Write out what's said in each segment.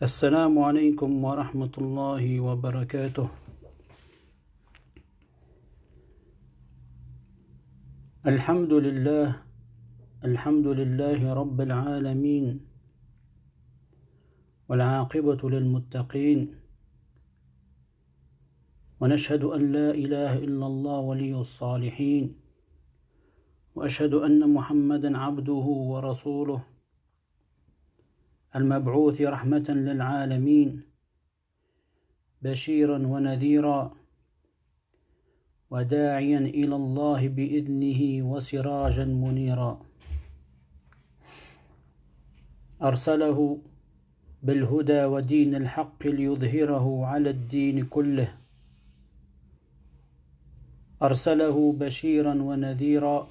السلام عليكم ورحمة الله وبركاته. الحمد لله رب العالمين، والعاقبة للمتقين، ونشهد أن لا إله إلا الله ولي الصالحين، وأشهد أن محمدا عبده ورسوله المبعوث رحمة للعالمين، بشيرا ونذيرا، وداعيا إلى الله بإذنه وسراجا منيرا، أرسله بالهدى ودين الحق ليظهره على الدين كله، أرسله بشيرا ونذيرا،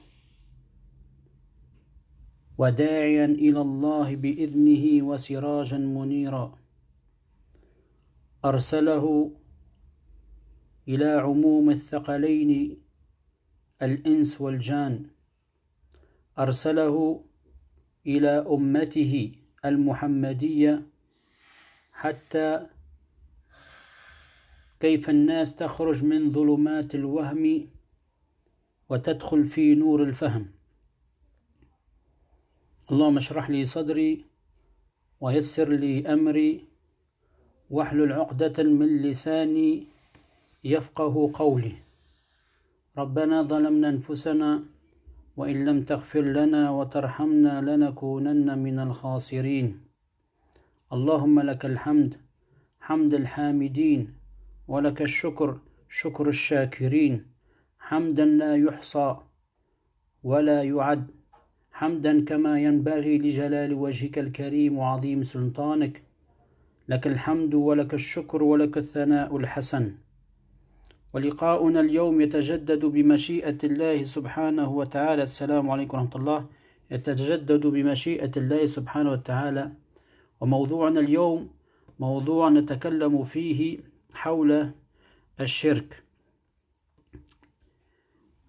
وداعيا إلى الله بإذنه وسراجا منيرا، أرسله إلى عموم الثقلين الإنس والجان، أرسله إلى أمته المحمدية، حتى كيف الناس تخرج من ظلمات الوهم وتدخل في نور الفهم. اللهم اشرح لي صدري ويسر لي أمري واحلل عقدة من لساني يفقه قولي. ربنا ظلمنا أنفسنا وإن لم تغفر لنا وترحمنا لنكونن من الخاسرين. اللهم لك الحمد حمد الحامدين، ولك الشكر شكر الشاكرين، حمدا لا يحصى ولا يعد، حمدا كما ينبغي لجلال وجهك الكريم وعظيم سلطانك. لك الحمد ولك الشكر ولك الثناء الحسن. ولقاؤنا اليوم يتجدد بمشيئة الله سبحانه وتعالى. السلام عليكم ورحمة الله. يتجدد بمشيئة الله سبحانه وتعالى، وموضوعنا اليوم موضوع نتكلم فيه حول الشرك.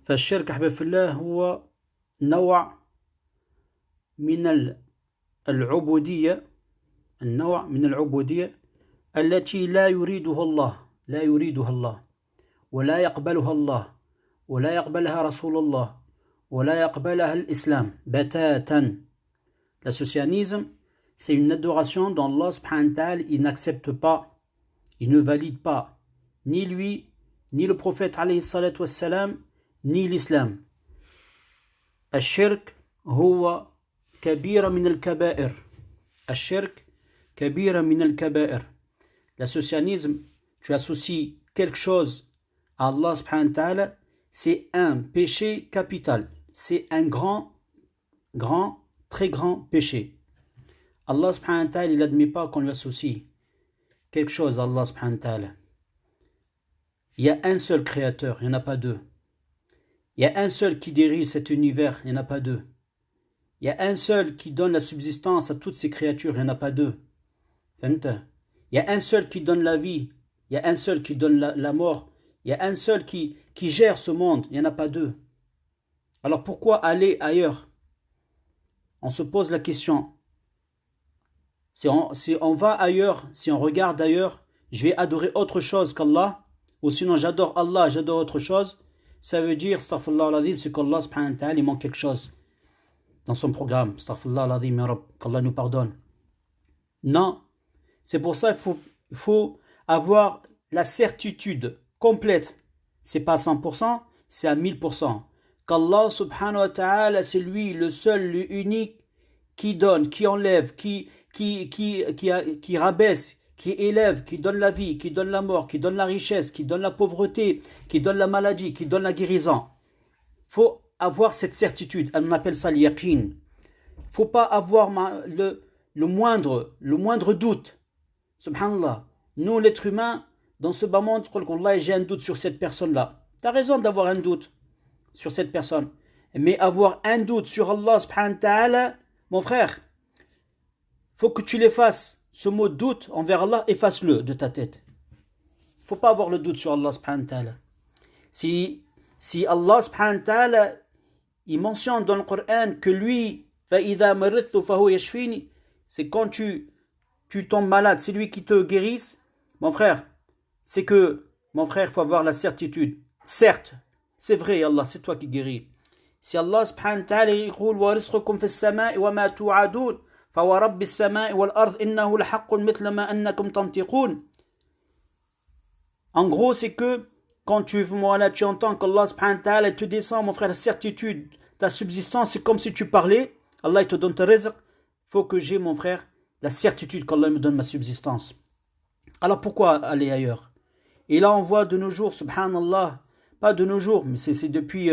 فالشرك أحباب في الله هو نوع من العبودية، النوع من العبودية التي لا يريدها الله ولا يقبلها الله ولا يقبلها رسول الله ولا يقبلها الإسلام بتاتا. L'associanisme, c'est une adoration dont Allah subhanahu wa ta'ala il n'accepte pas, il ne valide pas, ni lui, ni le prophète alayhi salatu wassalam, ni l'islam. الشرك هو كبيرة من الكبائر. الشرك كبيرة من الكبائر. L'associanisme, tu associes quelque chose à Allah subhanahu wa ta'ala, c'est un péché capital. C'est un grand, très grand péché. Allah subhanahu wa ta'ala, il n'admet pas qu'on lui associe quelque chose à Allah subhanahu wa ta'ala. Il y a un seul créateur, il n'y en a pas deux. Il y a un seul qui dirige cet univers, il n'y en a pas deux. Il y a un seul qui donne la subsistance à toutes ces créatures, il n'y en a pas deux. Il y a un seul qui donne la vie, il y a un seul qui donne la mort, il y a un seul qui gère ce monde, il n'y en a pas deux. Alors pourquoi aller ailleurs? On se pose la question. Si on va ailleurs, si on regarde ailleurs, je vais adorer autre chose qu'Allah, ou sinon j'adore Allah, j'adore autre chose, ça veut dire, astaghfirullah al-azim, c'est qu'Allah subhanahu wa ta'ala, il manque quelque chose dans son programme. Astaghfirullah al-azim, ya Rabb, qu'Allah nous pardonne. Non, c'est pour ça qu'il faut avoir la certitude complète. C'est pas 100%, c'est à 1000%. Qu'Allah subhanahu wa ta'ala, c'est lui le seul, l'unique, qui donne, qui enlève, qui rabaisse, qui élève, qui donne la vie, qui donne la mort, qui donne la richesse, qui donne la pauvreté, qui donne la maladie, qui donne la guérison. Faut avoir cette certitude. On appelle ça l'yaqin. Faut pas avoir le moindre doute. Subhanallah. Nous, l'être humain, dans ce bas monde, j'ai un doute sur cette personne-là. Tu as raison d'avoir un doute sur cette personne. Mais avoir un doute sur Allah subhanahu wa ta'ala, mon frère, faut que tu l'effaces. Ce mot doute envers Allah, efface-le de ta tête. Faut pas avoir le doute sur Allah subhanahu wa ta'ala. Si Allah subhanahu wa ta'ala, il mentionne dans le Coran que lui, فَإِذَا مَرِضْتُ فَهُوَ يَشْفِينِ, c'est quand tu tu tombes malade, c'est lui qui te guérisse, mon frère, c'est que, mon frère, il faut avoir la certitude. Certes, c'est vrai, Allah, c'est toi qui guéris. Si Allah subhanahu wa ta'ala يقول ورزقكم في السماء وما توعدون فورب السماء والأرض إنه لحق مثل ما أنكم تنطقون. En gros, c'est que quand tu entends qu'Allah subhanahu wa ta'ala te descend, mon frère, la certitude, ta subsistance, c'est comme si tu parlais. Allah il te donne ta rizq. Il faut que j'ai, mon frère, la certitude qu'Allah me donne ma subsistance. Alors pourquoi aller ailleurs? Et là, on voit de nos jours, subhanallah, pas de nos jours, mais c'est depuis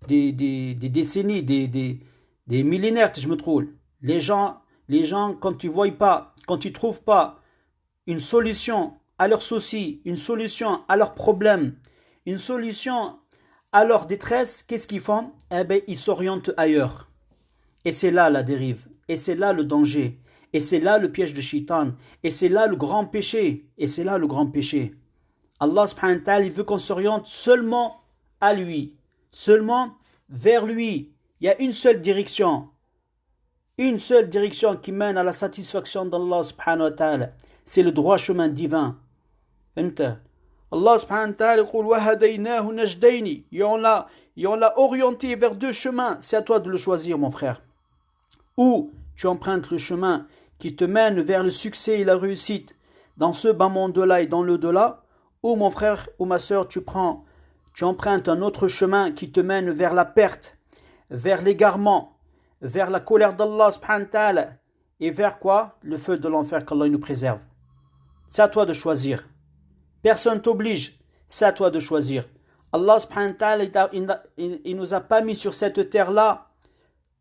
des décennies, des millénaires, je me trouve. Les gens, quand ils voient pas, quand ils trouvent pas une solution à leurs soucis, une solution à leurs problèmes, une solution à leur détresse, qu'est-ce qu'ils font? Eh bien, ils s'orientent ailleurs. Et c'est là la dérive. Et c'est là le danger. Et c'est là le piège de Shaitan. Et c'est là le grand péché. Et c'est là le grand péché. Allah subhanahu wa ta'ala, il veut qu'on s'oriente seulement à lui. Seulement vers lui. Il y a une seule direction. Une seule direction qui mène à la satisfaction d'Allah subhanahu wa ta'ala. C'est le droit chemin divin. Allah subhanahu wa ta'ala dit وَهَدَيْنَاهُ نَجْدَيْنِ. Et on l'a orienté vers deux chemins. C'est à toi de le choisir, mon frère. Ou tu empruntes le chemin qui te mène vers le succès et la réussite dans ce bas monde-là et dans l'au-delà, ou mon frère ou ma soeur, tu empruntes un autre chemin qui te mène vers la perte, vers l'égarement, vers la colère d'Allah subhanahu wa ta'ala, et vers quoi? Le feu de l'enfer, qu'Allah nous préserve. C'est à toi de choisir. Personne t'oblige, c'est à toi de choisir. Allah subhanahu wa ta'ala, il nous a pas mis sur cette terre-là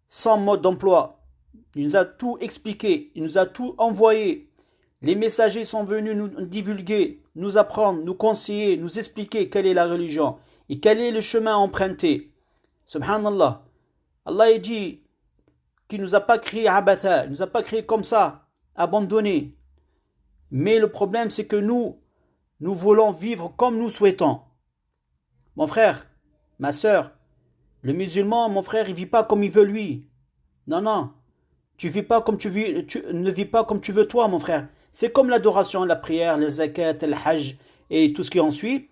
sans mode d'emploi. Il nous a tout expliqué, il nous a tout envoyé. Les messagers sont venus nous divulguer, nous apprendre, nous conseiller, nous expliquer quelle est la religion et quel est le chemin à emprunter. Subhanallah. Allah dit qu'il ne nous a pas créé abatha, il ne nous a pas créé comme ça, abandonné. Mais le problème, c'est que nous voulons vivre comme nous souhaitons. Mon frère, ma soeur, le musulman, mon frère, il ne vit pas comme il veut lui. Non. Tu ne vis pas comme tu veux toi, mon frère. C'est comme l'adoration, la prière, le zakat, le hajj et tout ce qui en suit.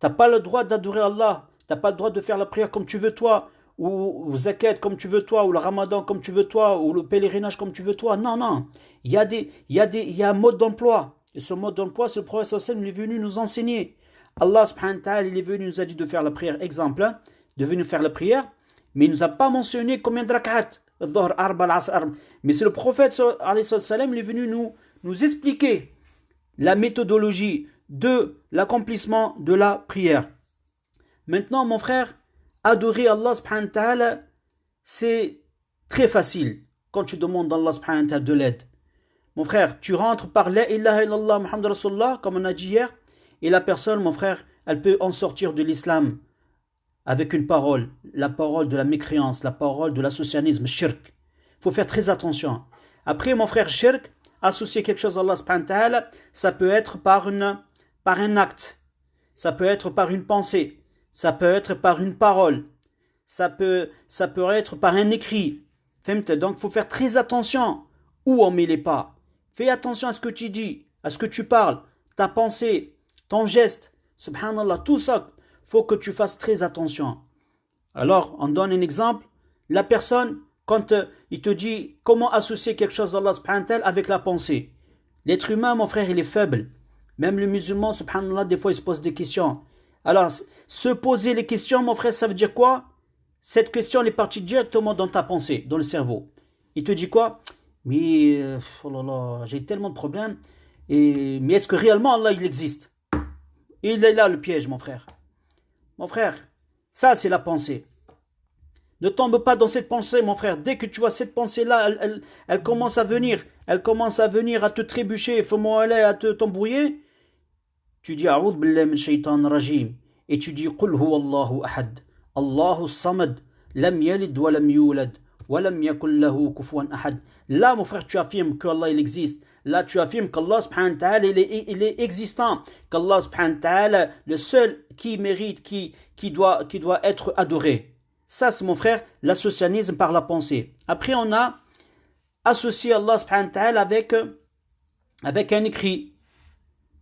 Tu n'as pas le droit d'adorer Allah. Tu n'as pas le droit de faire la prière comme tu veux toi, ou le zakat comme tu veux toi, ou le ramadan comme tu veux toi, ou le pèlerinage comme tu veux toi. Non. Il y a un mode d'emploi. Et ce mode d'emploi, c'est le prophète sallallahu alayhi wa sallam, il est venu nous enseigner. Allah subhanahu wa ta'ala, il est venu nous a dit de faire la prière. Exemple, de venir faire la prière, mais il ne nous a pas mentionné combien de rak'at. Mais c'est le prophète sallallahu alayhi wa sallam, il est venu nous expliquer la méthodologie de l'accomplissement de la prière. Maintenant, mon frère, adorer Allah subhanahu wa ta'ala, c'est très facile quand tu demandes à Allah subhanahu wa ta'ala de l'aide. Mon frère, tu rentres par la ilaha illallah Muhammad Rasulullah, comme on a dit hier, et la personne, mon frère, elle peut en sortir de l'islam avec une parole, la parole de la mécréance, la parole de l'associanisme, shirk. Il faut faire très attention. Après, mon frère, shirk, associer quelque chose à Allah subhanahu wa ta'ala, ça peut être par un acte, ça peut être par une pensée, ça peut être par une parole, ça peut être par un écrit. Donc, il faut faire très attention où on met les pas. Fais attention à ce que tu dis, à ce que tu parles, ta pensée, ton geste, subhanallah, tout ça, faut que tu fasses très attention. Alors, on donne un exemple. La personne, quand il te dit comment associer quelque chose d'Allah subhanahu wa ta'ala avec la pensée. L'être humain, mon frère, il est faible. Même le musulman, subhanallah, des fois, il se pose des questions. Alors, se poser les questions, mon frère, ça veut dire quoi? Cette question, elle est partie directement dans ta pensée, dans le cerveau. Il te dit quoi? Mais, oh là là, j'ai tellement de problèmes. Mais est-ce que réellement Allah, il existe? Il est là le piège, mon frère. Mon frère, ça c'est la pensée. Ne tombe pas dans cette pensée, mon frère. Dès que tu vois cette pensée-là, elle commence à venir. Elle commence à venir à te trébucher, à te t'embrouiller. Tu dis, A'oudh billahi min shaytan rajim. Et tu dis, Qul huwa Allahu ahad. Allahu samad. Lam yalid wa lam yulad. Wa lam yakul lahu kufuwan ahad. Là, mon frère, tu affirmes qu'Allah il existe. Là, tu affirmes qu'Allah subhanahu wa ta'ala il est existant. Qu'Allah subhanahu wa ta'ala, le seul qui mérite, qui doit être adoré. Ça, c'est mon frère, l'associanisme par la pensée. Après, on a associé Allah subhanahu wa ta'ala avec avec un écrit.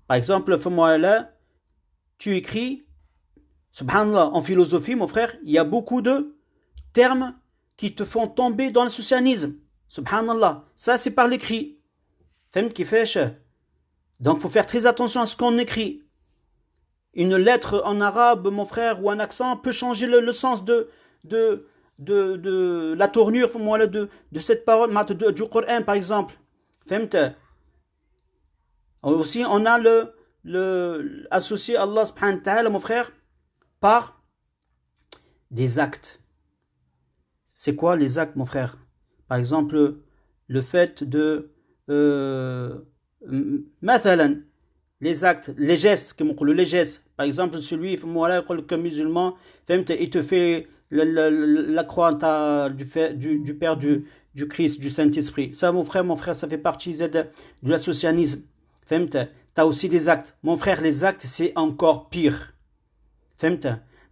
Par exemple, fais-moi là, tu écris, subhanallah, en philosophie, mon frère, il y a beaucoup de termes qui te font tomber dans le socialisme. Subhanallah, ça c'est par l'écrit. Femme qui fait. Donc il faut faire très attention à ce qu'on écrit. Une lettre en arabe, mon frère, ou un accent peut changer le sens de la tournure de cette parole, du Coran par exemple. Femme. Aussi, on a associé Allah subhanahu wa ta'ala, mon frère, par des actes. C'est quoi les actes, mon frère? Par exemple, le fait de mathalan, les actes, les gestes, les gestes. Par exemple, celui comme musulman, il te fait la croix du Père, du Christ, du Saint-Esprit. Ça, mon frère, ça fait partie de l'associanisme. T'as aussi des actes. Mon frère, les actes, c'est encore pire.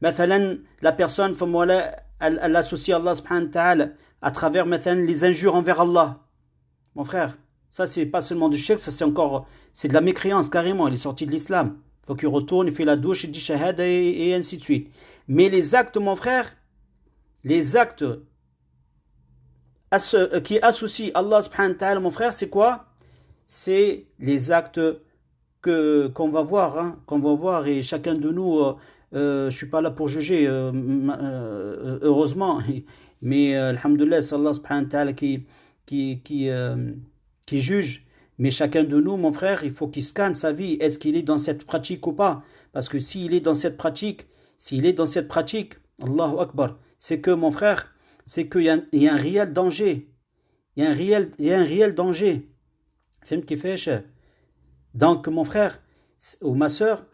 Mathalan, la personne, elle associe Allah subhanahu wa ta'ala à travers les injures envers Allah. Mon frère, ça c'est pas seulement du shirk, ça c'est de la mécréance carrément, il est sorti de l'islam. Il faut qu'il retourne, il fait la douche, il dit shahada et ainsi de suite. Mais les actes, mon frère, les actes qui associent Allah subhanahu wa ta'ala, mon frère, c'est quoi? C'est les actes qu'on va voir, et chacun de nous, je suis pas là pour juger, heureusement, mais alhamdoulilah, c'est Allah subhanahu wa ta'ala qui juge. Mais chacun de nous, mon frère, il faut qu'il scanne sa vie. Est-ce qu'il est dans cette pratique ou pas? Parce que s'il est dans cette pratique, Allahu Akbar, c'est que, mon frère, c'est qu'il y a un réel danger. Il y a un réel danger. Donc, mon frère ou ma soeur,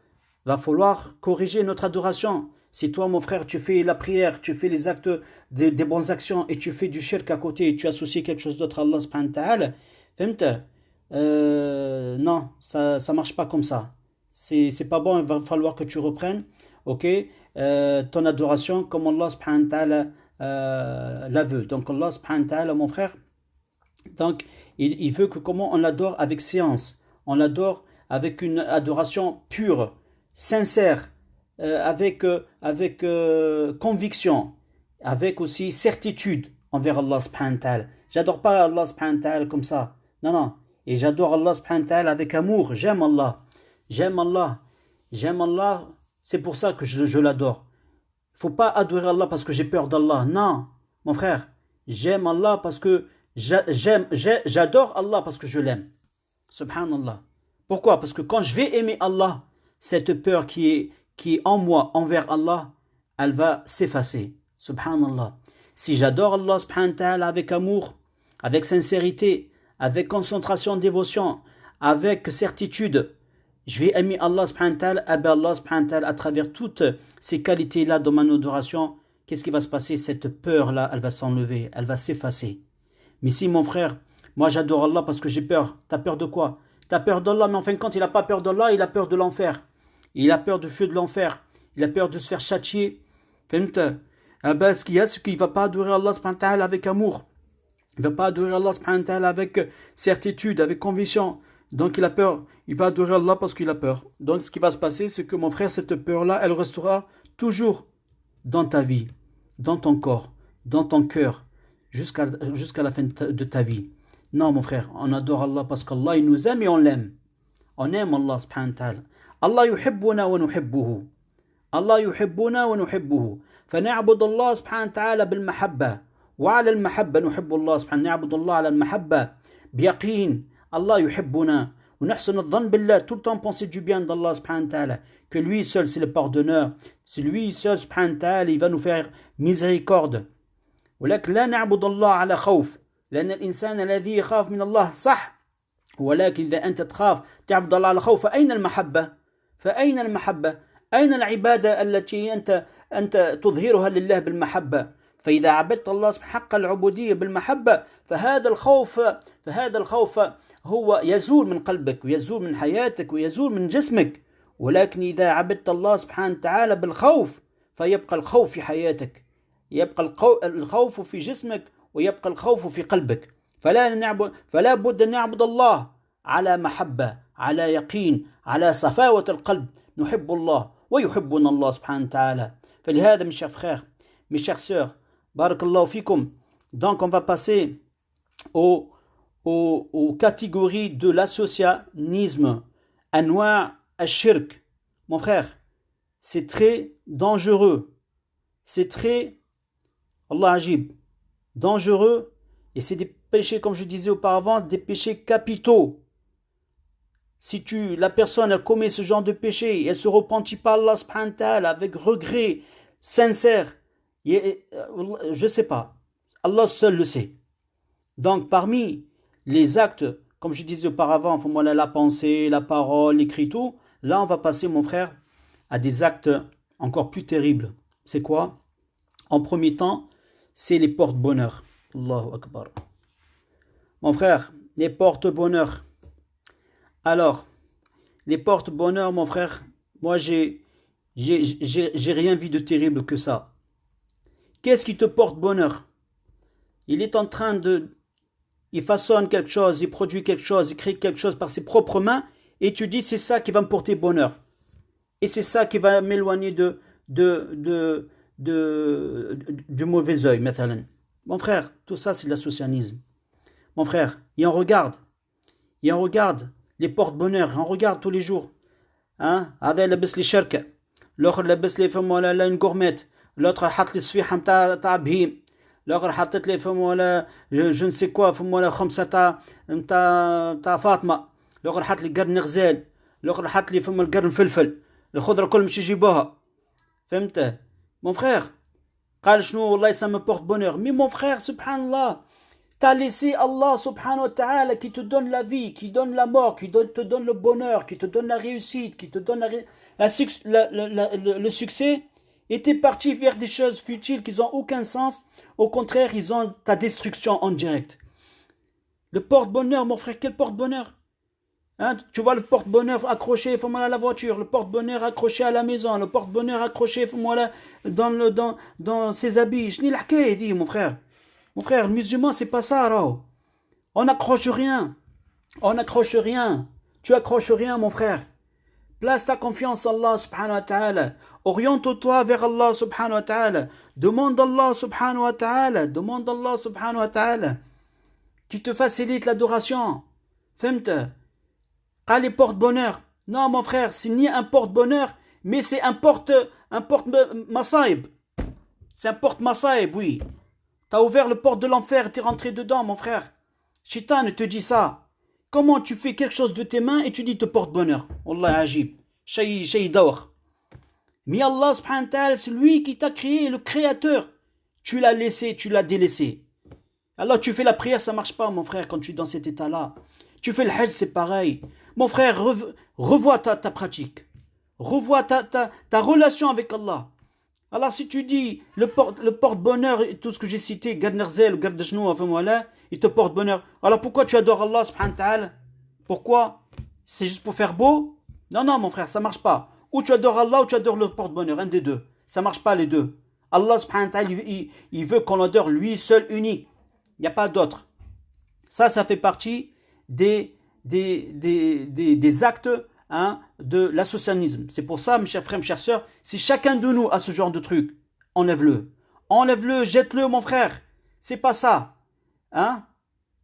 va falloir corriger notre adoration. Si toi, mon frère, tu fais la prière, tu fais les actes, des bonnes actions, et tu fais du shirk à côté, et tu associes quelque chose d'autre à Allah subhanahu wa ta'ala, non, ça marche pas comme ça. C'est pas bon, il va falloir que tu reprennes, ok, ton adoration comme Allah subhanahu wa ta'ala la veut. Donc Allah subhanahu wa ta'ala, mon frère, donc il veut que comment on l'adore avec séance, on l'adore avec une adoration pure, sincère, avec conviction, avec aussi certitude envers Allah subhanahu wa ta'ala. J'adore pas Allah subhanahu wa ta'ala comme ça. Non. Et j'adore Allah subhanahu wa ta'ala avec amour. J'aime Allah. C'est pour ça que je l'adore. Il ne faut pas adorer Allah parce que j'ai peur d'Allah. Non, mon frère. J'aime Allah parce que j'adore Allah parce que je l'aime. Subhanallah. Pourquoi? Parce que quand je vais aimer Allah, cette peur qui est en moi envers Allah, elle va s'effacer. Subhanallah. Si j'adore Allah subhanahu wa ta'ala avec amour, avec sincérité, avec concentration, dévotion, avec certitude, je vais aimer Allah subhanahu wa ta'ala, Allah subhanahu wa ta'ala à travers toutes ces qualités-là dans mon adoration. Qu'est-ce qui va se passer? Cette peur-là, elle va s'enlever, elle va s'effacer. Mais si mon frère, moi j'adore Allah parce que j'ai peur, t'as peur de quoi? T'as peur d'Allah, mais en fin de compte, il n'a pas peur d'Allah, il a peur de l'enfer. Il a peur du feu de l'enfer. Il a peur de se faire châtier. Ce qu'il y a, c'est qu'il ne va pas adorer Allah subhanahu wa ta'ala avec amour. Il ne va pas adorer Allah subhanahu wa ta'ala avec certitude, avec conviction. Donc il a peur. Il va adorer Allah parce qu'il a peur. Donc ce qui va se passer, c'est que mon frère, cette peur-là, elle restera toujours dans ta vie, dans ton corps, dans ton cœur, jusqu'à la fin de ta vie. Non, mon frère, on adore Allah parce qu'Allah, il nous aime et on l'aime. On aime Allah subhanahu wa ta'ala. Allah yuhibbuna wa nuhibbuhu. Allah yuhibbuna wa nuhibbuhu. فنعبد الله سبحانه وتعالى بالمحبة وعلى المحبة نحب الله سبحانه نعبد الله على المحبة بيقين الله يحبنا ونحسن الظن بالله tout le temps penser du bien d'Allah subhanahu wa ta'ala que lui seul c'est le pardonneur c'est lui seul subhanahu wa ta'ala il va nous faire miséricorde ولكن لا نعبد الله على خوف لأن الإنسان الذي يخاف من الله صح ولكن إذا أنت تخاف تعبد الله على خوف فأين المحبة أين العبادة التي أنت تظهرها لله بالمحبة فإذا عبدت الله حق العبودية بالمحبة فهذا الخوف هو يزول من قلبك ويزول من حياتك ويزول من جسمك ولكن إذا عبدت الله سبحانه وتعالى بالخوف فيبقى الخوف في حياتك يبقى الخوف في جسمك ويبقى الخوف في قلبك فلا بد أن نعبد الله على محبة على يقين على صفاوة القلب نحب الله ويحبنا الله سبحانه وتعالى. فلهذا mes chers frères, mes chères sœurs, barakallahu fikum. Donc on va passer aux catégories de l'associationnisme. Anwa' al-shirk. Mon frère, c'est très dangereux. C'est très, Allah ajib, dangereux. Et c'est des péchés, comme je disais auparavant, des péchés capitaux. Si la personne elle commet ce genre de péché, elle se repentit par Allah subhanahu wa ta'ala avec regret sincère, je ne sais pas, Allah seul le sait. Donc parmi les actes, comme je disais auparavant, la pensée, la parole, l'écrit, tout, là on va passer, mon frère, à des actes encore plus terribles. C'est quoi? En premier temps, c'est les porte-bonheur. Allahu Akbar. Mon frère, les porte-bonheur. Alors, les porte-bonheur, mon frère, moi j'ai rien vu de terrible que ça. Qu'est-ce qui te porte bonheur? Il est en train il façonne quelque chose, il produit quelque chose, il crée quelque chose par ses propres mains, et tu dis c'est ça qui va me porter bonheur. Et c'est ça qui va m'éloigner du mauvais œil, mathalan. Mon frère, tout ça c'est de l'associationnisme. Mon frère, et on regarde les porte-bonheur, on regarde tous les jours. Hein? هذا لبس لي شركة، الآخر لبس لي فم ولا une gourmette، l'autre حط لي صفيحة متاع بهيم، الآخر حطت لي فم ولا je ne sais quoi فم ولا خمسة تاع فاطمة، الآخر حط لي قرن غزال، الآخر حط لي فم القرن فلفل، الخضرة كل مش يجيبوها. فهمت؟ Mon frère قال شنو والله ça me porte bonheur. Mais mon frère, subhanallah, t'as laissé Allah subhanahu wa ta'ala qui te donne la vie, qui donne la mort, qui te donne le bonheur, qui te donne la réussite, qui te donne le succès, et t'es parti vers des choses futiles qui n'ont aucun sens. Au contraire, ils ont ta destruction en direct. Le porte-bonheur, mon frère, quel porte-bonheur? Hein, tu vois le porte-bonheur accroché à la voiture, le porte-bonheur accroché à la maison, le porte-bonheur accroché dans ses habits. Je n'ai la dit, mon frère. Mon frère, le musulman, c'est pas ça, Rao. On n'accroche rien. On n'accroche rien. Tu accroches rien, mon frère. Place ta confiance en Allah subhanahu wa ta'ala. Oriente-toi vers Allah subhanahu wa ta'ala. Demande Allah subhanahu wa ta'ala. Demande Allah subhanahu wa ta'ala qui te facilite l'adoration. Fahmte? Ah, les porte-bonheur. Non, mon frère, c'est ni un porte-bonheur, mais c'est un porte-masaïb. C'est un porte-masaïb, oui. T'as ouvert le porte de l'enfer, t'es rentré dedans, mon frère. Shaitan te dit ça. Comment tu fais quelque chose de tes mains et tu dis te porte bonheur? Wallah ajib. Shay dawr. Mais Allah subhanahu wa ta'ala, c'est lui qui t'a créé, le créateur. Tu l'as laissé, tu l'as délaissé. Alors tu fais la prière, ça marche pas, mon frère, quand tu es dans cet état-là. Tu fais le hajj, c'est pareil. Mon frère, revois ta pratique. Revois ta relation avec Allah. Alors si tu dis le porte-bonheur, tout ce que j'ai cité, Gardnerzel ou Gardechnou, enfin voilà, il te porte bonheur. Alors pourquoi tu adores Allah subhanahu wa ta'ala? Pourquoi? C'est juste pour faire beau? Non, non, mon frère, ça marche pas. Ou tu adores Allah ou tu adores le porte-bonheur, un des deux. Ça marche pas les deux. Allah subhanahu wa ta'ala, il veut qu'on l'adore lui seul, unique. Il n'y a pas d'autre. Ça fait partie des actes, hein, de l'associationnisme. C'est pour ça, mes chers frères, mes chères sœurs, si chacun de nous a ce genre de truc, enlève-le. Enlève-le, jette-le, mon frère. C'est pas ça. Hein?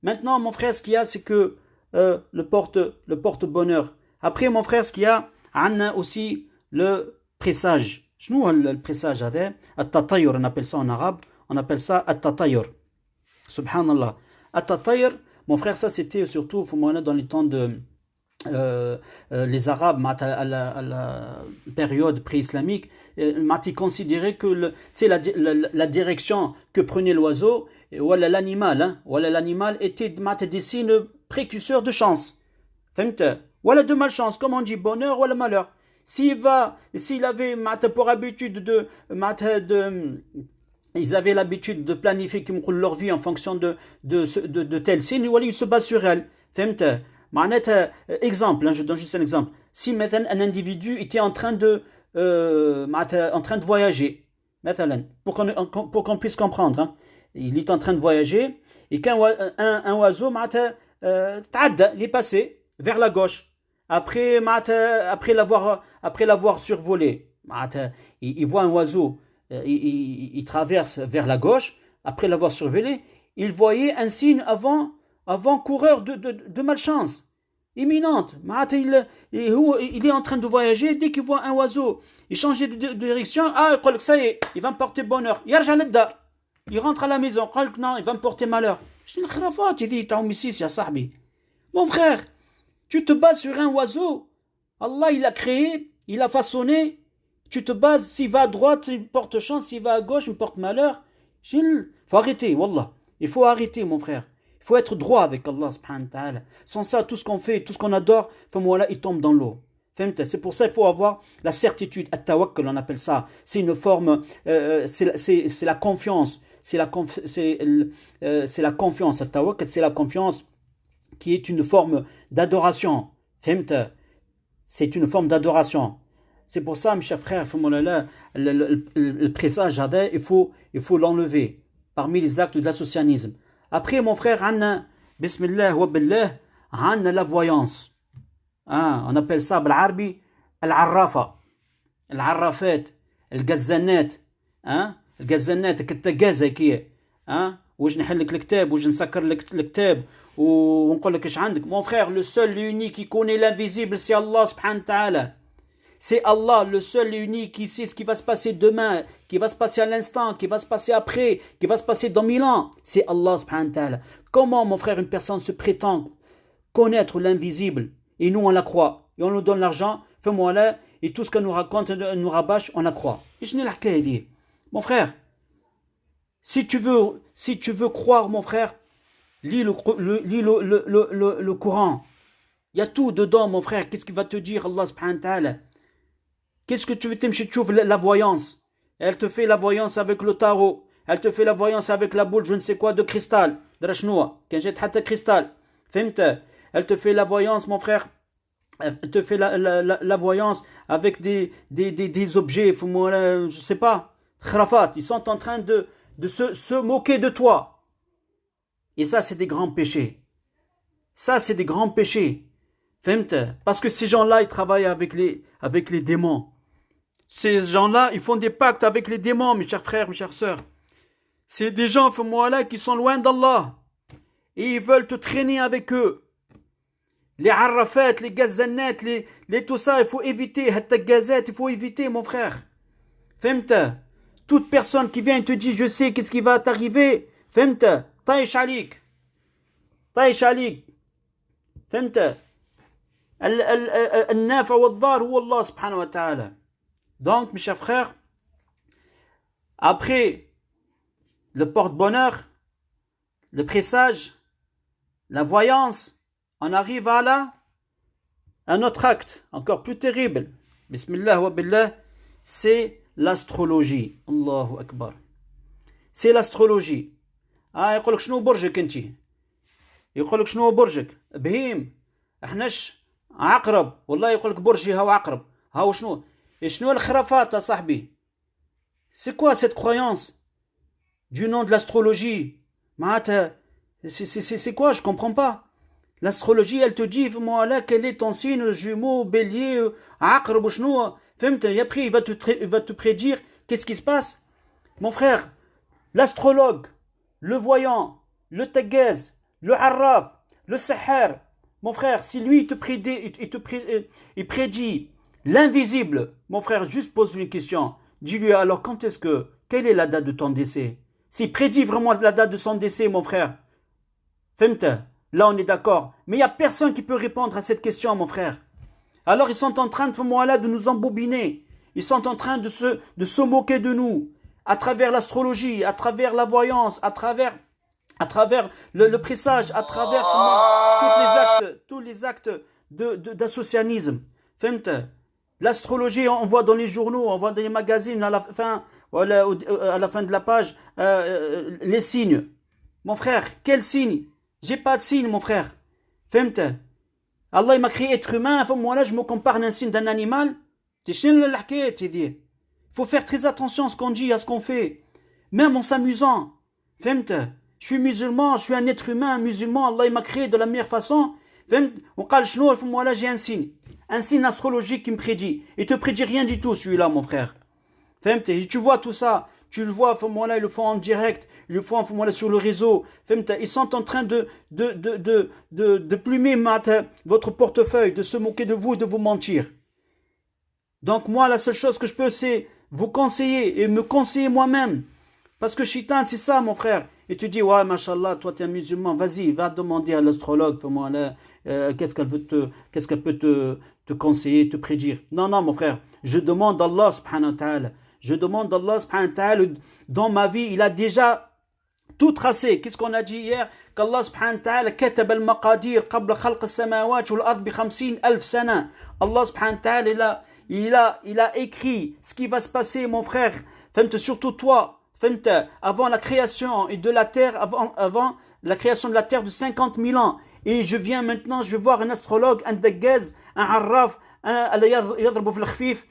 Maintenant, mon frère, ce qu'il y a, c'est que le porte-bonheur. Après, mon frère, ce qu'il y a, on a aussi le pressage. شنو le pressage هذا؟ التطير, on appelle ça en arabe, on appelle ça التطير. Subhanallah. التطير, mon frère, ça c'était surtout dans les temps de les Arabes à la période pré-islamique, ils considéraient que la direction que prenait l'oiseau ou l'animal était des signes précurseurs de chance. Voilà de malchance, comme on dit bonheur ou malheur. S'il avait pour habitude ils avaient l'habitude de planifier leur vie en fonction de tels signes, ils se basent sur elle. Exemple, je donne juste un exemple. Si maintenant un individu était en train de voyager, pour qu'on puisse comprendre, hein, il est en train de voyager et qu'un oiseau il est passé, vers la gauche. Après l'avoir survolé, il voit un oiseau, il traverse vers la gauche. Après l'avoir survolé, il voyait un signe avant-coureur de malchance imminente. Il est en train de voyager. Dès qu'il voit un oiseau, il change de direction. Ah, ça y est, il va me porter bonheur. Il rentre à la maison. Non, il va me porter malheur. Je dis, mon frère, tu te bases sur un oiseau. Allah, il l'a créé, il l'a façonné. Tu te bases, s'il va à droite, il porte chance. S'il va à gauche, il porte malheur. Il faut arrêter, wallah. Il faut arrêter, mon frère. Il faut être droit avec Allah subhanahu wa ta'ala. Sans ça, tout ce qu'on fait, tout ce qu'on adore, voilà, il tombe dans l'eau. C'est pour ça qu'il faut avoir la certitude, at-tawakkul, on appelle ça. C'est une forme, c'est la confiance. C'est la confiance, at-tawakkul, c'est la confiance qui est une forme d'adoration. C'est une forme d'adoration. C'est pour ça, mes chers frères, le présage, il faut l'enlever parmi les actes de l'associanisme. Après, mon frère, bismillah wa billah, la voyance. On appelle ça بالعربي العرافة العرافات الجزانات الجزانات كالتجازة كي واش نحل لك الكتاب واش نسكر لك الكتاب ونقول لك ايش عندك. Mon frère, le seul et unique qui connaît l'invisible, c'est Allah subhanahu wa ta'ala. C'est Allah, le seul et unique, qui sait ce qui va se passer demain, qui va se passer à l'instant, qui va se passer après, qui va se passer dans 1000 ans. C'est Allah subhanahu wa ta'ala. Comment, mon frère, une personne se prétend connaître l'invisible et nous on la croit et on nous donne l'argent, fais-moi là, et tout ce qu'elle nous raconte, nous rabâche, on la croit. Et je n'ai la dit. Mon frère, si tu veux croire, mon frère, lis le Coran. Il y a tout dedans, mon frère. Qu'est-ce qu'il va te dire, Allah subhanahu wa ta'ala? Qu'est-ce que tu veux t'aimer la voyance? Elle te fait la voyance avec le tarot. Elle te fait la voyance avec la boule, je ne sais quoi, de cristal. De la chenoua. Quand j'ai hatta cristal. Elle te fait la voyance, mon frère. Elle te fait la voyance avec des objets, je ne sais pas. Khrafat. Ils sont en train de se moquer de toi. Et ça, c'est des grands péchés. Ça, c'est des grands péchés. Parce que ces gens-là, ils travaillent avec les démons. Ces gens-là, ils font des pactes avec les démons, mes chers frères, mes chères sœurs. C'est des gens, là, qui sont loin d'Allah. Et ils veulent te traîner avec eux. Les arrafat, les gazanat, les tout ça, il faut éviter. Il faut éviter, mon frère. Toute personne qui vient et te dit, je sais qu'est-ce qui va t'arriver. Taïch alik. Taïch alik. النافع والضار هو الله سبحانه وتعالى. Donc, mes chers frères, après le porte-bonheur, le pressage, la voyance, on arrive à un autre acte, encore plus terrible. Bismillah wa billah, c'est l'astrologie. Allahu Akbar. C'est l'astrologie. يقول لك شنو برجك انت؟ يقول لك شنو برجك؟ بهيم. احناش عقرب. والله يقول لك برجي هاو عقرب. هاو شنو؟ شنو الخرافات يا صاحبي؟ C'est quoi cette croyance du nom de l'astrologie? C'est quoi? Je comprends pas. L'astrologie, elle te dit, moi là, quel est ton signe, jumeau, bélier, عقرب شنو؟ فهمت؟ Et après, il va te prédire qu'est-ce qui se passe. Mon frère, l'astrologue, le voyant, le tagaz, le harraf, le sahar, mon frère, si lui il prédit l'invisible, mon frère, juste pose une question. Dis-lui alors, quelle est la date de ton décès? S'il prédit vraiment la date de son décès, mon frère, là on est d'accord. Mais il n'y a personne qui peut répondre à cette question, mon frère. Alors ils sont en train de nous embobiner. Ils sont en train de se moquer de nous. À travers l'astrologie, à travers la voyance, à travers le pressage, à travers tous les actes d'associanisme. L'astrologie, on voit dans les journaux, on voit dans les magazines, à la fin de la page, les signes. Mon frère, quel signe? J'ai pas de signe, mon frère. Allah il m'a créé être humain, moi là je me compare à un signe d'un animal. Il faut faire très attention à ce qu'on dit, à ce qu'on fait. Même en s'amusant. Je suis musulman, je suis un être humain, un musulman. Allah il m'a créé de la meilleure façon. وقال شنو فما j'ai un signe astrologique qui me prédit. Il te prédit rien du tout celui-là mon frère. Tu vois tout ça, tu le vois, ils le font en direct, ils le font sur le réseau. Ils sont en train de plumer votre portefeuille, de se moquer de vous, de vous mentir. Donc moi, la seule chose que je peux, c'est vous conseiller et me conseiller moi-même. Parce que Shaitan, c'est ça mon frère. Et tu dis, ouais, machallah, toi tu es un musulman, vas-y, va demander à l'astrologue, qu'est-ce qu'elle peut te conseiller, te prédire. Non, mon frère, je demande à Allah subhanahu wa ta'ala. Je demande à Allah subhanahu wa ta'ala, dans ma vie, il a déjà tout tracé. Qu'est-ce qu'on a dit hier? Qu'Allah subhanahu wa ta'ala كتب المقادير قبل خلق السماوات والأرض ب50,000 سنة. Allah subhanahu wa ta'ala, il a écrit ce qui va se passer, mon frère. Surtout toi, avant la création de la terre, avant la création de la terre de 50 000 ans. Et je viens maintenant, je vais voir un astrologue, un daggaz, un arraf, un yadrbu fil khfif.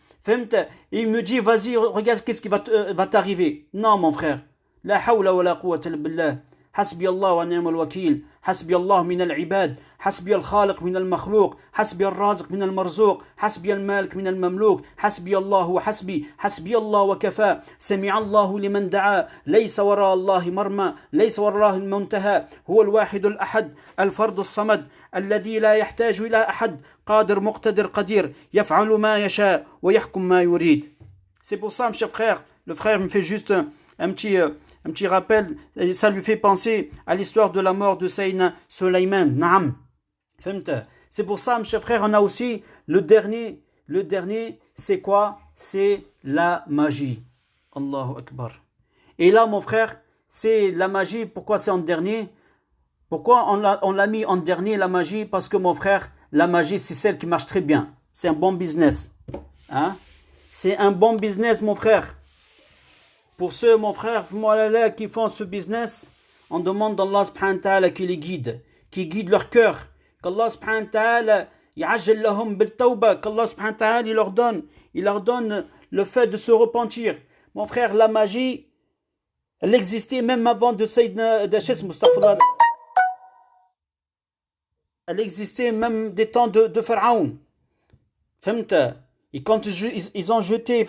Il me dit, vas-y, regarde qu'est-ce qui va t'arriver. Non, mon frère. La hawla wa la quwwata illa billah. حسبي الله ونعم الوكيل حسبي الله من العباد حسبي الخالق من المخلوق حسبي الرازق من المرزوق حسبي المالك من المملوك حسبي الله وحسبي حسبي الله وكفى سمع الله لمن دعا ليس وراء الله مرمى ليس وراء المنتهى هو الواحد الأحد الفرد الصمد الذي لا يحتاج إلى أحد قادر مقتدر قدير يفعل ما يشاء ويحكم ما يريد. C'est pour ça, mon cher frère, le frère me fait juste un petit rappel, et ça lui fait penser à l'histoire de la mort de Sayyidina Sulayman. Naam. C'est pour ça, mes chers frères, on a aussi le dernier, c'est quoi? C'est la magie. Allahu Akbar. Et là, mon frère, c'est la magie. Pourquoi c'est en dernier? Pourquoi on l'a mis en dernier, la magie? Parce que, mon frère, la magie, c'est celle qui marche très bien. C'est un bon business. Hein? C'est un bon business, mon frère. Pour ceux, mon frère, qui font ce business, on demande d'Allah subhanahu wa ta'ala qui les guide, qui guide leur cœur, qu'Allah subhanahu wa ta'ala ya'ajjal lahum bil tawba, qu'Allah subhanahu wa ta'ala il leur donne le fait de se repentir. Mon frère, la magie, elle existait même avant de Sayyidina Dachès Mustafa. Elle existait même des temps de Pharaon. Et quand ils ont jeté,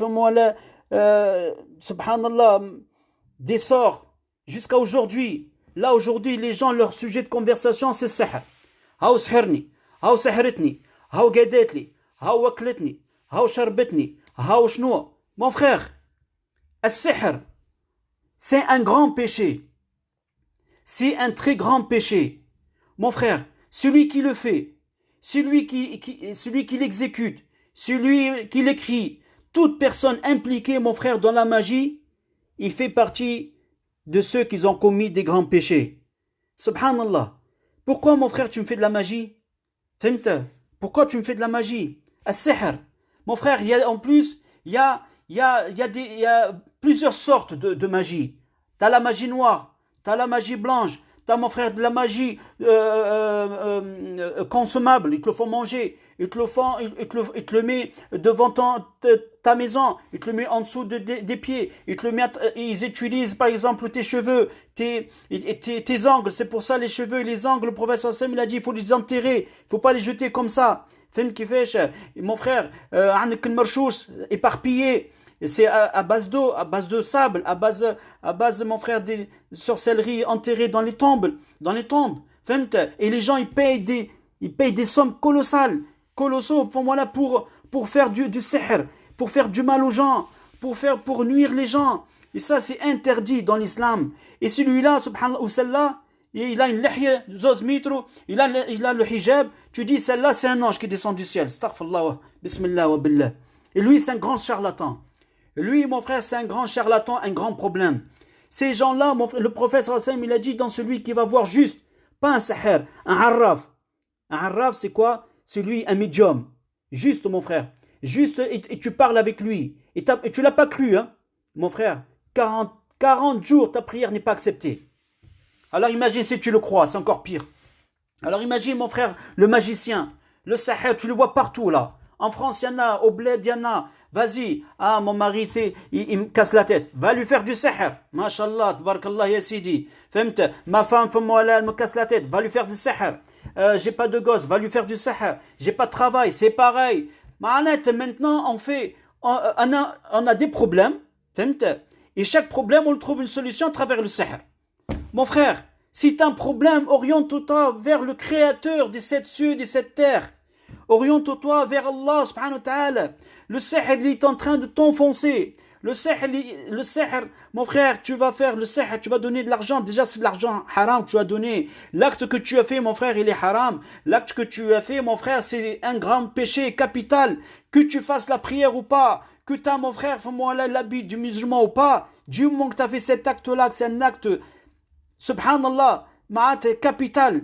subhanallah, des sorts, jusqu'à aujourd'hui. Là, aujourd'hui, les gens, leur sujet de conversation, c'est sihr. Haou sihirni, haou sihritni, haou gadetli, haou wakletni, haou sharbetni, haou shnoua. Mon frère, al-sihr, c'est un grand péché. C'est un très grand péché. Mon frère, celui qui le fait, celui qui l'exécute, celui qui l'écrit, toute personne impliquée, mon frère, dans la magie, il fait partie de ceux qui ont commis des grands péchés. Subhanallah. Pourquoi, mon frère, tu me fais de la magie? Pourquoi tu me fais de la magie? As-sihr. Mon frère, il y a plusieurs sortes de magie. Tu as la magie noire, tu as la magie blanche, tu as, mon frère, de la magie consommable, ils te le font manger, ils te le met devant ta maison, ils te le met en dessous des pieds, ils utilisent par exemple tes cheveux, tes ongles. C'est pour ça les cheveux et les ongles, le prophète sallallahu alayhi wa sallam, il a dit il faut les enterrer, il ne faut pas les jeter comme ça. Mon frère, éparpillé, c'est à base d'eau, à base de sable, à base, mon frère, des sorcelleries enterrées dans les tombes. Et les gens, ils payent des sommes colossaux pour faire du sihr, pour faire du mal aux gens, pour nuire les gens. Et ça, c'est interdit dans l'islam. Et celui-là, subhanallah, ou celle-là, il a une lihya, il a le hijab, tu dis, celle-là, c'est un ange qui descend du ciel. Astaghfirullah, bismillah wa billah. Et lui, c'est un grand charlatan. Lui, mon frère, c'est un grand charlatan, un grand problème. Ces gens-là, le prophète sallallahu alayhi wa sallam, il a dit dans celui qui va voir juste, pas un sahir, un arraf. Un arraf, c'est quoi? C'est lui, un médium. Juste, mon frère. Juste, et tu parles avec lui. Et tu l'as pas cru, hein, mon frère. 40 jours, ta prière n'est pas acceptée. Alors imagine si tu le crois, c'est encore pire. Alors imagine, mon frère, le magicien, le sahir, tu le vois partout, là. En France, il y en a, au bled, il y en a. Vas-y, mon mari, il me casse la tête. Va lui faire du sihr. Mashallah, tabarakallah, ya sidi. Ma femme, elle me casse la tête. Va lui faire du sihr. j'ai pas de gosse, va lui faire du sihr. J'ai pas de travail, c'est pareil. Maintenant, on a des problèmes. Et chaque problème, on trouve une solution à travers le sihr. Mon frère, si tu as un problème, oriente-toi vers le créateur des sept cieux et des sept terres. Oriente-toi vers Allah subhanahu wa ta'ala. Le sihr, il est en train de t'enfoncer. Le sihr, mon frère, tu vas faire le sihr, tu vas donner de l'argent. Déjà, c'est de l'argent haram que tu as donné. L'acte que tu as fait, mon frère, il est haram. L'acte que tu as fait, mon frère, c'est un grand péché capital. Que tu fasses la prière ou pas, que tu as, mon frère, fais-moi l'habit du musulman ou pas, du moment que tu as fait cet acte-là, que c'est un acte, subhanallah, capital,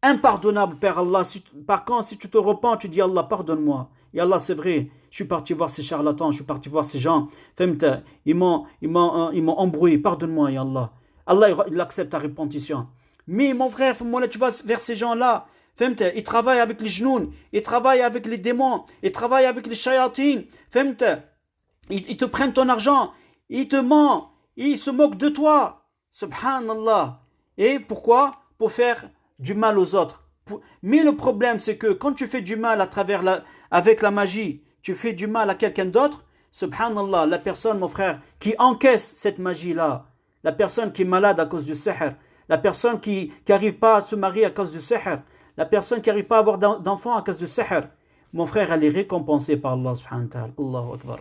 impardonnable, Père Allah. Par contre, si tu te repens, tu dis Allah, pardonne-moi. Et Allah, c'est vrai, je suis parti voir ces charlatans, je suis parti voir ces gens, ils m'ont embrouillé, pardonne-moi, ya Allah. Allah, il accepte ta repentition. Mais mon frère, tu vas vers ces gens-là, ils travaillent avec les genoux, ils travaillent avec les démons, ils travaillent avec les shayatines, ils te prennent ton argent, ils te mentent, ils se moquent de toi. Subhanallah. Et pourquoi? Pour faire du mal aux autres. Mais le problème, c'est que quand tu fais du mal avec la magie, tu fais du mal à quelqu'un d'autre, subhanallah, la personne, mon frère, qui encaisse cette magie-là, la personne qui est malade à cause du sihr, la personne qui n'arrive pas à se marier à cause du sihr, la personne qui n'arrive pas à avoir d'enfant à cause du sihr, mon frère, elle est récompensée par Allah subhanahu wa ta'ala. Allahu Akbar.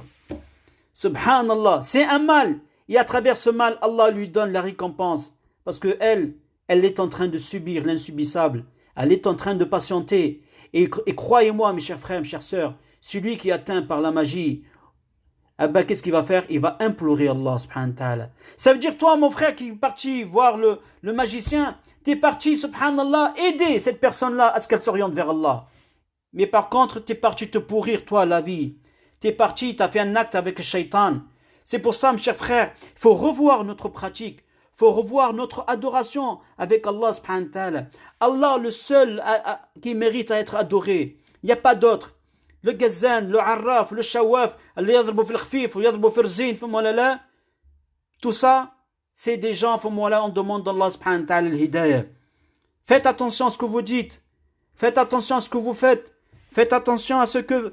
Subhanallah, c'est un mal. Et à travers ce mal, Allah lui donne la récompense. Parce que elle est en train de subir l'insubissable. Elle est en train de patienter. Et croyez-moi, mes chers frères, mes chères sœurs, celui qui est atteint par la magie, qu'est-ce qu'il va faire? Il va implorer Allah subhanahu wa ta'ala. Ça veut dire, toi, mon frère, qui est parti voir le magicien, tu es parti, subhanallah, aider cette personne-là à ce qu'elle s'oriente vers Allah. Mais par contre, tu es parti te pourrir, toi, la vie. Tu es parti, tu as fait un acte avec le shaitan. C'est pour ça, mes chers frères, il faut revoir notre pratique. Il faut revoir notre adoration avec Allah subhanahu wa ta'ala. Allah, le seul qui mérite à être adoré. Il n'y a pas d'autre. Le Ghazan, le Arraf, le Shawaf, le Yadrbu fil Khfif, le Yadrbu fil Rzin, tout ça, c'est des gens, on demande d'Allah subhanahu wa ta'ala l'hidayah. Faites attention à ce que vous dites. Faites attention à ce que vous faites. Faites attention à ce que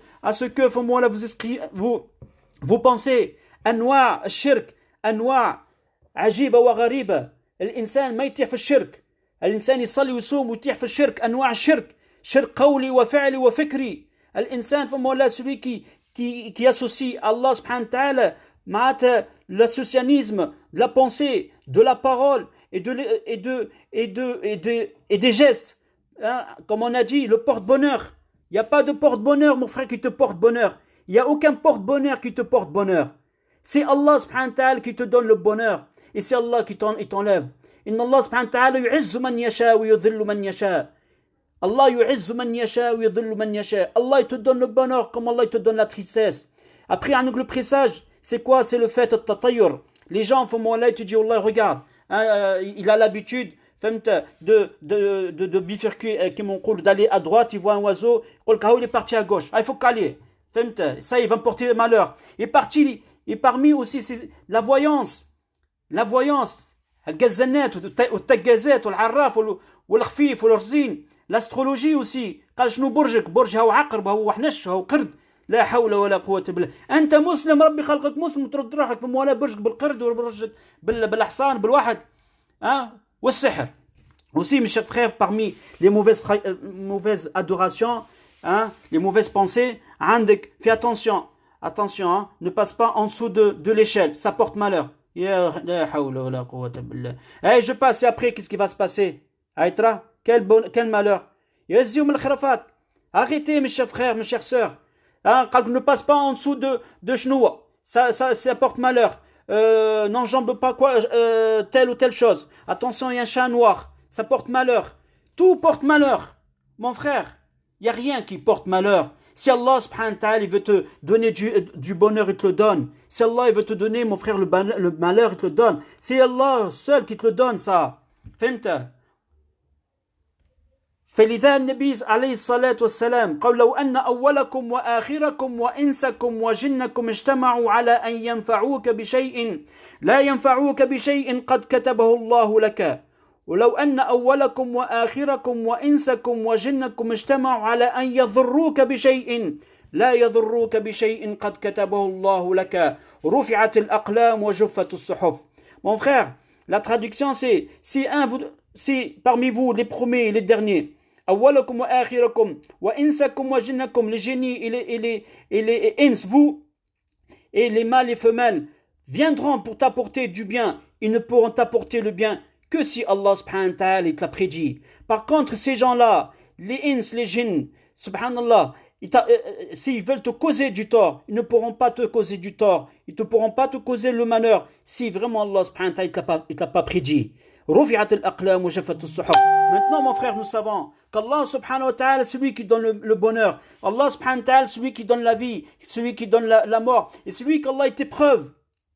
vous pensez. أنواع الشرك أنواع عجيبة وغريبة. الإنسان ما يطيح في الشرك. الإنسان يصلي ويصوم ويطيح في الشرك. أنواع الشرك شرك قولي وفعلي وفكري. الإنسان celui qui associe Allah subhanahu wa ta'ala معناتها l'associanisme de la pensée, de la parole et des gestes. Hein? Comme on a dit, le porte-bonheur. Il n'y a pas de porte-bonheur, mon frère, qui te porte bonheur. Il n'y a aucun porte-bonheur qui te porte bonheur. C'est Allah subhanahu wa ta'ala qui te donne le bonheur. Et c'est Allah qui t'enlève. Inna Allah subhanahu wa ta'ala yu'izzu man yasha wa yudhillu man yasha. Allah yu'izzu man yasha wa yudhillu man yasha. Allah il te donne le bonheur comme Allah il te donne la tristesse. Après, le pressage, c'est quoi? C'est le fait de tatayyur. Les gens font moi là, ils te disent, Allah regarde, il a l'habitude de bifurquer, d'aller à droite, il voit un oiseau, il est parti à gauche. Il faut caler. Ça, il va me porter malheur. Et parmi aussi la voyance, l'astrologie aussi. قال شنو برج هو عقرب هو وحنش هو قرد لا حول ولا قوة بالله. أنت مسلم ربي خلقك مسلم ترد روحك في مولا برجك بالقرد وبرج بالحصان بالواحد والسحر. Aussi, mes chers frères, parmi les mauvaises adorations, les mauvaises pensées, fais attention, ne passe pas en dessous de l'échelle, ça porte malheur. Je passe et après, qu'est-ce qui va se passer? Aïtra, quel malheur. Arrêtez, mes chers frères, mes chères sœurs. Ne passe pas en dessous de chenoua, ça porte malheur. N'enjambe pas telle ou telle chose. Attention, il y a un chat noir, ça porte malheur. Tout porte malheur, mon frère. Il n'y a rien qui porte malheur. Si Allah subhanahu wa ta'ala il veut te donner du bonheur, il te le donne. Si Allah il veut te donner, mon frère, le malheur, il te le donne. C'est Allah seul qui te le donne, ça. فهمت؟ فلذا النبي عليه الصلاة والسلام قال لو أن أولكم وآخركم وإنسكم وجنكم اجتمعوا على أن ينفعوك بشيء لا ينفعوك بشيء قد كتبه الله لك ولو أن أولكم وآخركم وإنسكم وجنكم اجتمعوا على أن يضروك بشيء لا يضروك بشيء قد كتبه الله لك رفعت الأقلام وجفت الصحف. Mon frère, la traduction c'est si parmi vous les premiers et les derniers, أولكم وآخركم وإنسكم وجنكم, les génies et les ins, vous et les mâles et femelles viendront pour t'apporter du bien, ils ne pourront t'apporter le bien que si Allah subhanahu wa ta'ala te l'a prédit. Par contre, ces gens-là, les ins, les djinns, subhanallah, s'ils veulent te causer du tort, ils ne pourront pas te causer du tort, ils ne pourront pas te causer le malheur si vraiment Allah subhanahu wa ta'ala ne t'a pas prédit. Maintenant, mon frère, nous savons qu'Allah subhanahu wa ta'ala, celui qui donne le bonheur, Allah subhanahu wa ta'ala, celui qui donne la vie, celui qui donne la mort, et celui qu'Allah t'éprouve,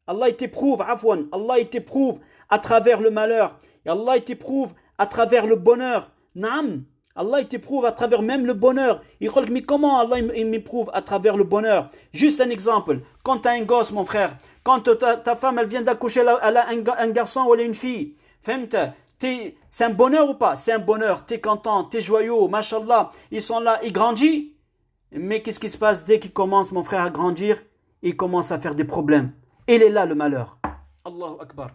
Allah t'éprouve à travers le malheur, et Allah t'éprouve à travers le bonheur. Naam, Allah t'éprouve à travers même le bonheur. Il dit, mais comment Allah m'éprouve à travers le bonheur? Juste un exemple, quand tu as un gosse, mon frère, quand ta femme elle vient d'accoucher, elle a un garçon ou elle a une fille, c'est un bonheur ou pas? C'est un bonheur, t'es content, t'es joyeux, mashallah, ils sont là, ils grandissent. Mais qu'est-ce qui se passe dès qu'ils commencent, mon frère, à grandir? Ils commencent à faire des problèmes. Il est là le malheur. Allahu Akbar.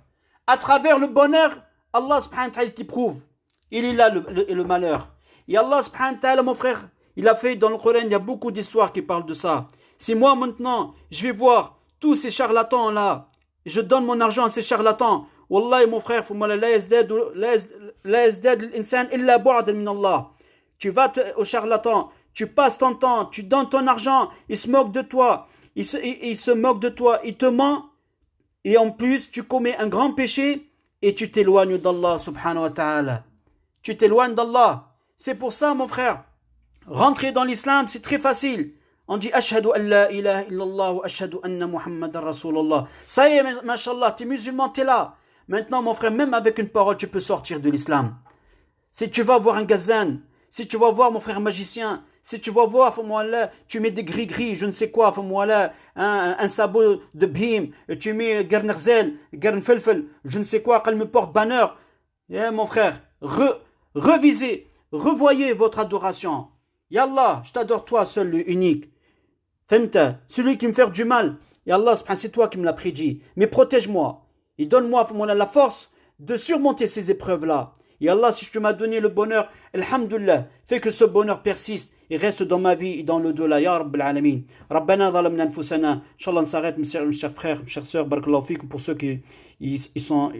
À travers le bonheur, Allah subhanahu wa ta'ala t'éprouve. Il est là le malheur. Et Allah subhanahu wa ta'ala, mon frère, il a fait dans le Coran, il y a beaucoup d'histoires qui parlent de ça. Si moi maintenant, je vais voir tous ces charlatans là, je donne mon argent à ces charlatans, Wallahi mon frère, tu vas au charlatan, tu passes ton temps, tu donnes ton argent, il se moque de toi, il se moque de toi, il te ment, et en plus tu commets un grand péché et tu t'éloignes d'Allah subhanahu wa ta'ala. Tu t'éloignes d'Allah. C'est pour ça mon frère, rentrer dans l'islam c'est très facile. On dit Ashhadu an la ilaha illallah wa ashhadu anna Muhammadan Rasulullah. Ça y est, mashallah, t'es musulman, t'es là. Maintenant, mon frère, même avec une parole, tu peux sortir de l'islam. Si tu vas voir un gazan, si tu vas voir mon frère magicien, si tu vas voir, tu mets des gris-gris, je ne sais quoi, un sabot de bhim, tu mets garnerzel, garnfelfel, je ne sais quoi, qu'elle me porte banner. Mon frère, revisez, revoyez votre adoration. Yallah, je t'adore toi seul, le unique. Femta, celui qui me fait du mal. Et Allah, c'est toi qui me l'as prédit. Mais protège-moi. Et donne-moi la force de surmonter ces épreuves-là. Et Allah, si tu m'as donné le bonheur, alhamdulillah, fais que ce bonheur persiste et reste dans ma vie et dans le delà. Ya Rabbil Alamin. Rabbana zalamna anfusana. Inch'Allah, on s'arrête, mes chers frères, mes chères sœurs. Barakallahu fikum pour ceux qui sont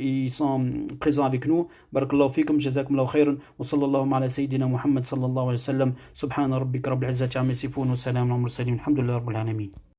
présents avec nous. Barakallahu fikum, jazakumullahu khairan. Wa sallallahu ala sayyidina Muhammad sallallahu alayhi wa sallam. Subhana rabbika rabbil izzati amma yasifun wa salamun ala mursalin. Alhamdulillah Rabbil Alamin.